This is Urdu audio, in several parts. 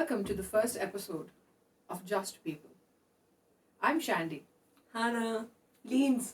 welcome to the first episode of Just People. I'm Shandy. Hannah. Leans.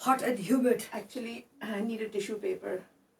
Hot and humid. Actually, I need a tissue paper.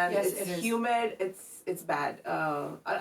and yes, it's humid, it's bad.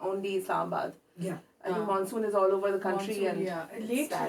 only Islamabad. Yeah. I think monsoon is all over the country monsoon, and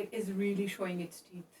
it is really showing its teeth.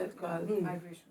That's called Hydration.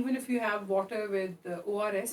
even if you have water with ORS,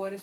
ORS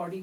body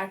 at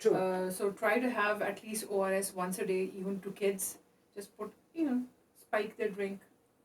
True. So try to have at least ORS once a day, even to kids. Just put, spike their drink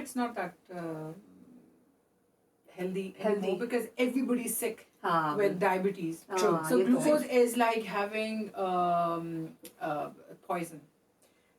it's not that healthy anymore because everybody's sick with diabetes. So glucose is like having poison.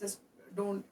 Just don't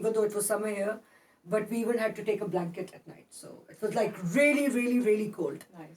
even though it was summer here. But we even had to take a blanket at night, so it was like really cold. Nice.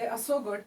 They are so good.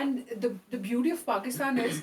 and the beauty of Pakistan is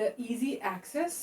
the easy access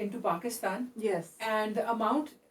into Pakistan. Yes. And the amount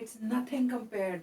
it's nothing compared.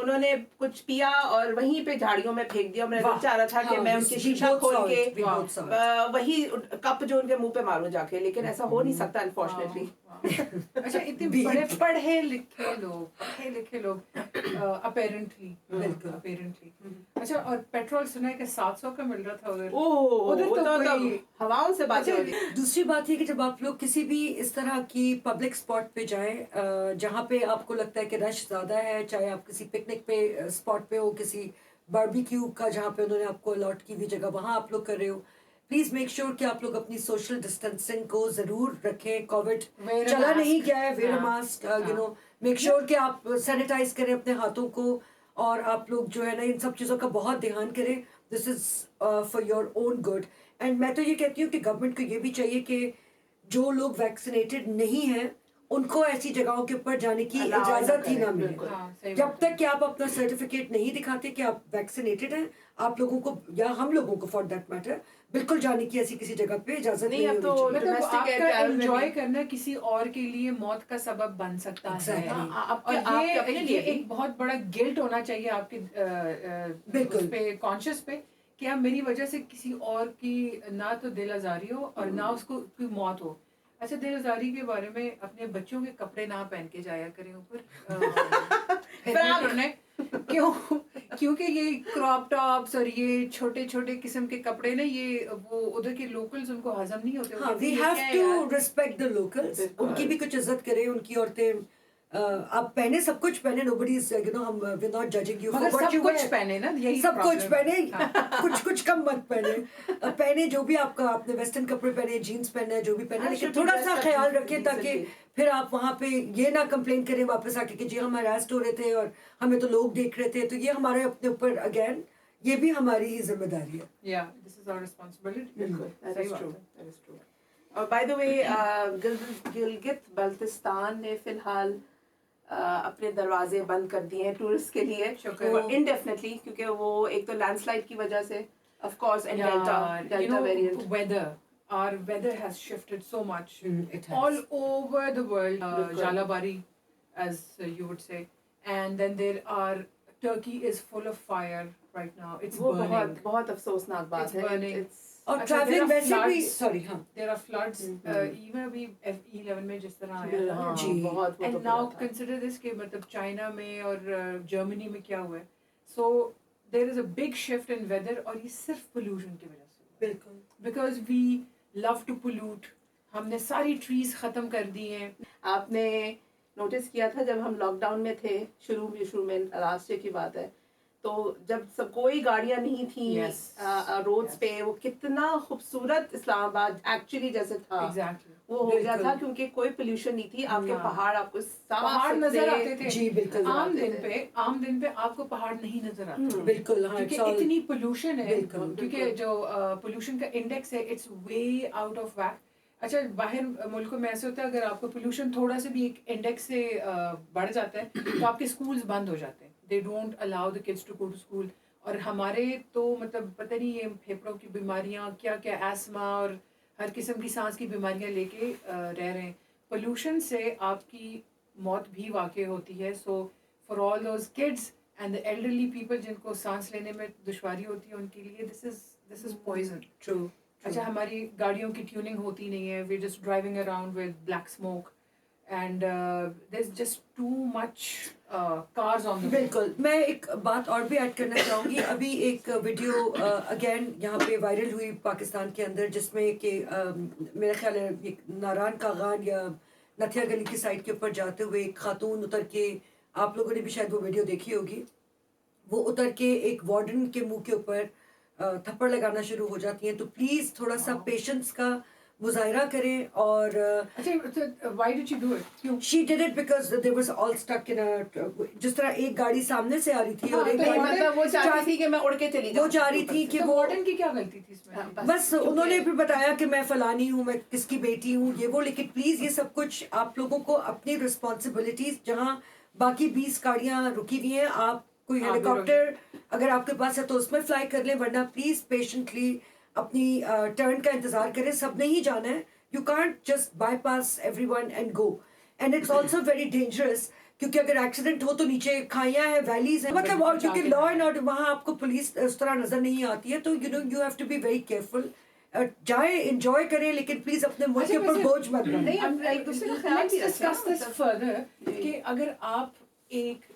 انہوں نے کچھ پیا اور وہیں پہ جھاڑیوں میں پھینک دیا. میں چاہ رہا تھا کہ میں ان کی شیشہ کھول کے وہی کپ جو ان کے منہ پہ ماروں جا کے, لیکن ایسا ہو نہیں سکتا انفارچونیٹلی. اچھا اتنے بڑے پڑھے لکھے لوگ اپیرنٹلی. اچھا اور پیٹرول سنا ہے کہ 700 کا مل رہا تھا ادھر تو ہواؤں سے بات. دوسری بات یہ کہ جب آپ لوگ کسی بھی اس طرح کی پبلک اسپاٹ پہ جائیں جہاں پہ آپ کو لگتا ہے کہ رش زیادہ ہے, چاہے آپ کسی پکنک پہ اسپاٹ پہ ہو, کسی باربیکیو کا جہاں پہ انہوں نے آپ کو الاٹ کی ہوئی جگہ وہاں آپ لوگ کر رہے ہو, پلیز میک شیور کہ آپ لوگ اپنی سوشل ڈسٹینسنگ کو ضرور رکھیں. کووڈ چلا نہیں گیا ہے, wear a mask, you know, make sure کہ آپ سینیٹائز کریں اپنے ہاتھوں کو, اور آپ لوگ جو ہے نا ان سب چیزوں کا بہت دھیان کریں. This is for your own good. And میں تو یہ کہتی ہوں کہ گورنمنٹ کو یہ بھی چاہیے کہ جو لوگ ویکسینیٹڈ نہیں ہیں ان کو ایسی جگہوں کے اوپر جانے کی اجازت ہی نہ ملے جب تک کہ آپ اپنا سرٹیفکیٹ نہیں دکھاتے کہ آپ ویکسینیٹڈ ہیں. آپ لوگوں کو یا ہم لوگوں کو فار دیٹ میٹر بالکل جانے کی ایسی کسی جگہ پہ اجازت نہیں ہونی چاہیے. مطلب آپ کا انجوائے کرنا کسی اور کے لیے موت کا سبب بن سکتا ہے, اور یہ ایک بہت بڑا گلٹ ہونا چاہیے آپ کے بالکل پہ کانشیس پہ کہ اب میری وجہ سے کسی اور کی نہ تو دل آزاری ہو اور نہ اس کو کوئی موت ہو. اچھا دل آزاری کے بارے میں اپنے بچوں کے کپڑے نہ پہن کے جایا کریں اوپر کیونکہ یہ کراپ ٹاپس اور یہ چھوٹے چھوٹے قسم کے کپڑے نا یہ وہ ادھر کے لوکلز ان کو ہضم نہیں ہوتے. We have to respect the locals, ان کی بھی کچھ عزت کریں. ان کی عورتیں آپ پہنے سب کچھ پہنے, nobody is you know ہم we're not judging you for what you wear. سب کچھ پہنے نا, یہی سب کچھ پہنے, کچھ کم مت پہنے جو بھی آپ کا, آپ نے ویسٹرن کپڑے پہنے, جینس پہنے, جو بھی پہنے, لیکن تھوڑا سا خیال رکھیں تاکہ پھر آپ وہاں پہ یہ نہ کمپلین کریں واپس آ کے کہ جی ہم ہراسڈ ہو رہے تھے اور ہمیں تو لوگ دیکھ رہے تھے. تو یہ ہمارے اپنے اوپر اگین یہ بھی ہماری ہی ذمہ داری ہے. This is our responsibility. That is true. اور بائی دا وے گلگت بلتستان نے فی الحال اپنے دروازے بند کر دیے ہیں ٹورسٹ کے لیے انڈیفینیٹلی, کیونکہ وہ ایک تو لینڈ سلائڈ کی وجہ سے of course, and delta variant. Our weather has shifted so much all over the world. Jalabari, as you would say, and then there are Turkey is full of fire right now. It's burning. بہت افسوسناک بات ہے. It's burning. اور ٹریولنگ ویسے بھی سوری ہاں there are floods even ابھی F11 میں جس طرح آیا تھا. جی and now consider this کہ مطلب چائنا میں اور جرمنی میں کیا ہوا ہے. so there is a big shift in weather اور یہ صرف pollution کی وجہ سے. بالکل because we love to pollute. ہم نے ساری ٹریز ختم کر دی ہیں. آپ نے نوٹس کیا تھا جب ہم لاک ڈاؤن میں تھے شروع میں لاسٹ ایئر کی بات ہے, تو جب سب کوئی گاڑیاں نہیں تھیں روڈز پہ, وہ کتنا خوبصورت اسلام آباد ایکچولی جیسے تھا وہ ہو گیا تھا کیونکہ کوئی پولوشن نہیں تھی. آپ کے پہاڑ آپ کو پہاڑ نظر آتے تھے. جی بالکل. عام دن پہ آپ کو پہاڑ نہیں نظر آتے بالکل, کیونکہ اتنی پولوشن ہے, کیونکہ جو پولوشن کا انڈیکس ہے it's way out of whack. اچھا باہر ملکوں میں ایسے ہوتا ہے اگر آپ کو پولوشن تھوڑا سا بھی ایک انڈیکس سے بڑھ جاتا ہے تو آپ کے اسکولز بند ہو جاتے ہیں. They don't allow the kids to go to school. اور ہمارے تو مطلب پتہ نہیں یہ پھیپھڑوں کی بیماریاں کیا کیا, ایسما اور ہر قسم کی سانس کی بیماریاں لے کے رہ رہے ہیں. پولوشن سے آپ کی موت بھی واقع ہوتی ہے. So for all those kids and the elderly people جن کو سانس لینے میں دشواری ہوتی ہے ان کے لیے دس از پوائزن. ٹرو. اچھا ہماری گاڑیوں کی ٹیوننگ ہوتی نہیں ہے. We just driving around with black smoke and there is just too much cars on the. بالکل. میں ایک بات اور بھی ایڈ کرنا چاہوں گی. ابھی ایک ویڈیو اگین یہاں پہ وائرل ہوئی پاکستان کے اندر جس میں کہ میرا خیال ہے ناران کاغان یا نتھیا گلی کی سائڈ کے اوپر جاتے ہوئے ایک خاتون اتر کے, آپ لوگوں نے بھی شاید وہ ویڈیو دیکھی ہوگی, وہ اتر کے ایک وارڈن کے منہ کے اوپر تھپڑ لگانا شروع ہو جاتی ہیں. تو پلیز تھوڑا سا پیشنس کا مظاہرہ کریں. اور why did she do it? کیوں؟ she did it because they was all stuck in a, جس طرح ایک گاڑی سامنے سے آ رہی تھی اور ایک وہ چاہتی تھی کہ میں اڑ کے چلی جاؤں. وہ چاہ رہی تھی کہ وہ وارڈن کی کیا غلطی تھی اس میں؟ بس انہوں نے پھر بتایا کہ میں فلانی ہوں, میں کس کی بیٹی ہوں, یہ وہ. لیکن پلیز یہ سب کچھ آپ لوگوں کو اپنی رسپانسبلٹیز, جہاں باقی 20 گاڑیاں رکی ہوئی ہیں, آپ کوئی ہیلی کاپٹر اگر آپ کے پاس ہے تو اس میں فلائی کر لیں, ورنہ پلیز پیشنٹلی اپنی ٹرن کا انتظار کریں. سب نے ہی جانا ہے. You can't just bypass everyone and go. And it's also very dangerous کیونکہ اگر ایکسیڈنٹ ہو تو نیچے کھائیاں ہیں, ویلیز ہیں, مطلب, اور کیونکہ لا اینڈ آرڈر وہاں آپ کو پولیس اس طرح نظر نہیں آتی ہے, تو you have to be very careful. جائیں, انجوائے کریں, لیکن پلیز اپنے ملک کے اوپر بوجھ مت بنیں. کہ اگر آپ ایک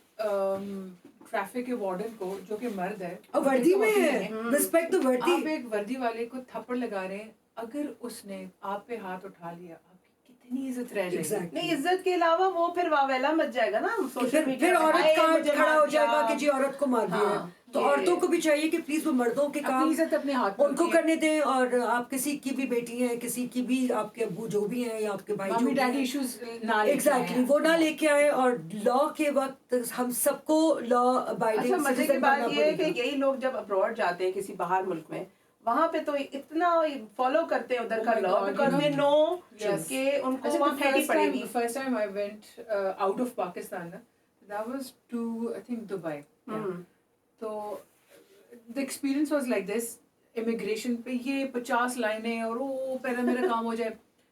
ٹریفک کے وارڈن کو جو کہ مرد ہے, وردی میں ہے, رسپیکٹ وردی, آپ ایک وردی والے کو تھپڑ لگا رہے ہیں, اگر اس نے آپ پہ ہاتھ اٹھا لیا, آپ کی کتنی عزت رہ جائے گی. نہیں, عزت کے علاوہ وہ پھر واویلا مچ جائے گا نا سوشل میڈیا, پھر عورت کا کھڑا ہو جائے گا کہ جی عورت کو مار دیا. تو عورتوں کو بھی چاہیے کہ پلیز وہ مردوں کے کام اپنے ہاتھ ان کو کرنے دیں, اور آپ کسی کی بھی بیٹی ہیں, کسی کی بھی آپ کے ابو جو بھی ہیں یا آپ کے بھائی جو بھی ہیں, ایگزیکٹلی وہ نہ لے کے آئے. اور لا کے وقت ہم سب کو لا ابائڈنگ. اچھا, مزے کی بات یہ ہے کہ یہی لوگ جب ابراڈ جاتے ہیں کسی باہر ملک میں, وہاں پہ تو اتنا فالو کرتے ہیں ادھر کا لا, بیکاز دے نو کہ ان کو وہاں پھیٹی پڑے گی. First time I went out of Pakistan, that was to I think Dubai. تو the experience was like this, immigration پہ یہ 50 لائنیں اور وہ پہلے میرا کام ہو جائے.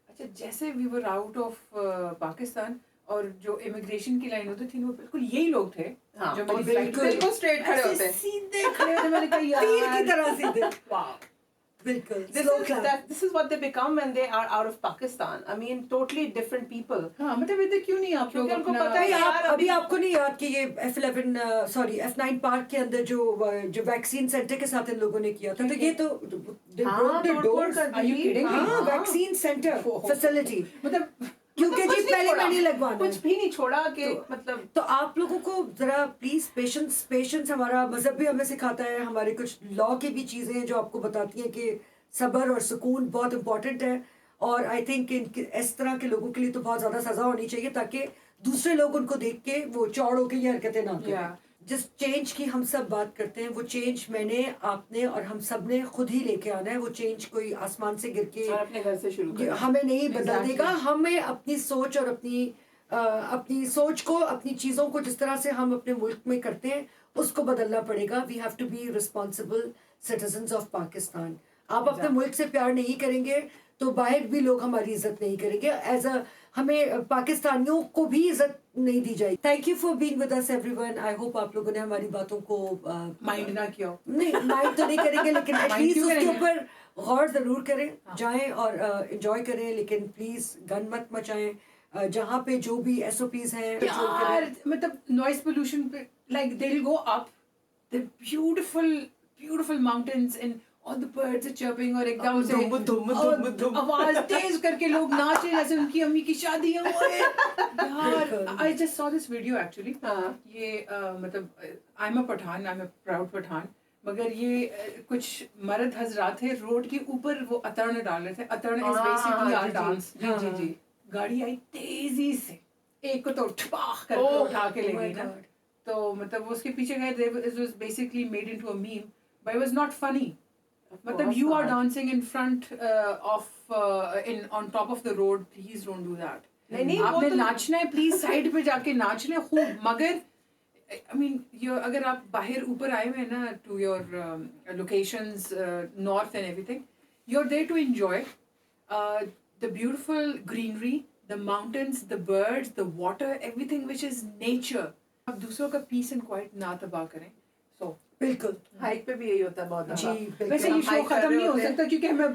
اچھا, جیسے we were out of Pakistan, اور جو امیگریشن کی لائن ہوتی تھی وہ بالکل یہی لوگ تھے جو بالکل اسٹریٹ کھڑے ہوتے ہیں, سیدھے کھڑے ہوتے. میں نے کہا یار تیر کی طرح سیدھے. واو, بالکل. This is what they become when they are out of Pakistan. I mean, totally different people. ہاں, مطلب ادھر کیوں نہیں آپ لوگ ان کو اپنا پتہ ہے ابھی آپ کو نہیں یاد کہ یہ F9 پارک کے اندر جو ویکسین سینٹر کے ساتھ ان لوگوں نے کیا تھا, تو یہ تو ویکسین سینٹر فیسلٹی, مطلب کیونکہ جی پہلے میں نہیں لگوانا, کچھ بھی نہیں چھوڑا کہ مطلب. تو آپ لوگوں کو ذرا پلیز پیشنس ہمارا مذہب بھی ہمیں سکھاتا ہے, ہمارے کچھ لا کی بھی چیزیں ہیں جو آپ کو بتاتی ہیں کہ صبر اور سکون بہت امپورٹنٹ ہے. اور آئی تھنک اس طرح کے لوگوں کے لیے تو بہت زیادہ سزا ہونی چاہیے تاکہ دوسرے لوگ ان کو دیکھ کے وہ چوڑ ہو کے یہ حرکتیں نہ کریں. جس چینج کی ہم سب بات کرتے ہیں وہ چینج میں نے, آپ نے اور ہم سب نے خود ہی لے کے آنا ہے. وہ چینج کوئی آسمان سے گر کے اپنے گھر سے شروع ہمیں نہیں بدل دے گا. ہمیں اپنی سوچ اور اپنی سوچ کو, اپنی چیزوں کو جس طرح سے ہم اپنے ملک میں کرتے ہیں اس کو بدلنا پڑے گا. We have to be responsible citizens of Pakistan. آپ اپنے ملک سے پیار نہیں کریں گے تو باہر بھی لوگ ہماری عزت نہیں کریں گے. ہمیں پاکستانیوں کو بھی عزت نہیں دی جائے گی. Thank you for being with us everyone ون. آئی ہوپ آپ لوگوں نے ہماری باتوں کو مائنڈ نہ کیا. نہیں, مائنڈ تو نہیں کریں گے, لیکن ایٹ لیسٹ اس کے اوپر غور ضرور کریں. جائیں اور انجوائے کریں, لیکن پلیز گن مت مچائیں. جہاں پہ جو بھی SOPs ہیں مطلب نوائز پولوشن پہ, like they will go up the beautiful mountains and all the birds are chirping, اور ایک دم سے آواز تیز کر کے لوگ ناچ رہے جیسے ان کی امی کی شادی ہے. یار I just saw this video actually. یہ مطلب I'm a Pathan, I'm a proud Pathan, مگر یہ کچھ مرد حضرات تھے روڈ کے اوپر وہ اترن ڈال رہے تھے. اترن is basically our dance. جی گاڑی آئی تیزی سے, ایک کو تو ٹھپاخ کر کے اٹھا کے لے گئی نا. تو مطلب اس کے پیچھے گئے, it was basically made into a meme, but it was not funny. مطلب you are dancing in front of on top of the road, please don't do that. نہیں, آپ نے ناچنا ہے پلیز سائڈ پہ جا کے ناچ لیں خوب. مگر I mean اگر آپ باہر اوپر آئے ہوئے نا to your locations north and everything, you're there to enjoy the beautiful greenery, the mountains, the birds, the water, everything which is nature. آپ دوسروں کا پیس اینڈ کوائٹ نہ تباہ کریں. سو بالکل ہائیک پہ بھی یہی ہوتا ہے بہت. جی ویسے یہ شو ختم نہیں ہو سکتا کیونکہ ہمیں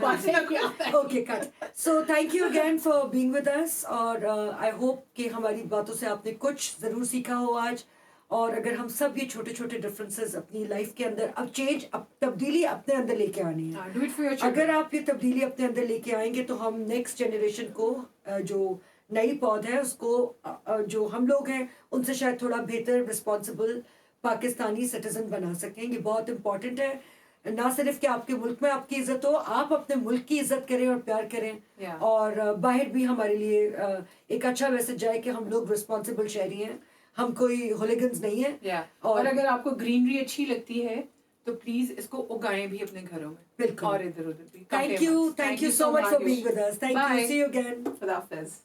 بات okay cut. So thank you again for being with us, اور آئی ہوپ کہ ہماری باتوں سے آپ نے کچھ ضرور سیکھا ہو آج. اور اگر ہم سب یہ چھوٹے چھوٹے ڈفرینسز اپنی لائف کے اندر اب تبدیلی اپنے اندر لے کے آنی ہے. اگر آپ یہ تبدیلی اپنے اندر لے کے آئیں گے تو ہم نیکسٹ جنریشن کو جو نئی پود ہے اس کو, جو ہم لوگ ہیں ان سے شاید تھوڑا بہتر رسپانسبل پاکستانی سٹیزن بنا سکیں. یہ بہت امپورٹنٹ ہے, نہ صرف کہ آپ کے ملک میں آپ کی عزت ہو, آپ اپنے ملک کی عزت کریں اور پیار کریں, اور باہر بھی ہمارے لیے ایک اچھا میسج جائے کہ ہم لوگ رسپانسبل شہری ہیں, ہم کوئی ہولیگنز نہیں ہیں. اور اگر آپ کو گرینری اچھی لگتی ہے تو پلیز اس کو اگائیں بھی اپنے گھروں میں. بالکل, اور ادھر ادھر بھی. Thank you so much for being with us. Thank you, see you again. خدا حافظ.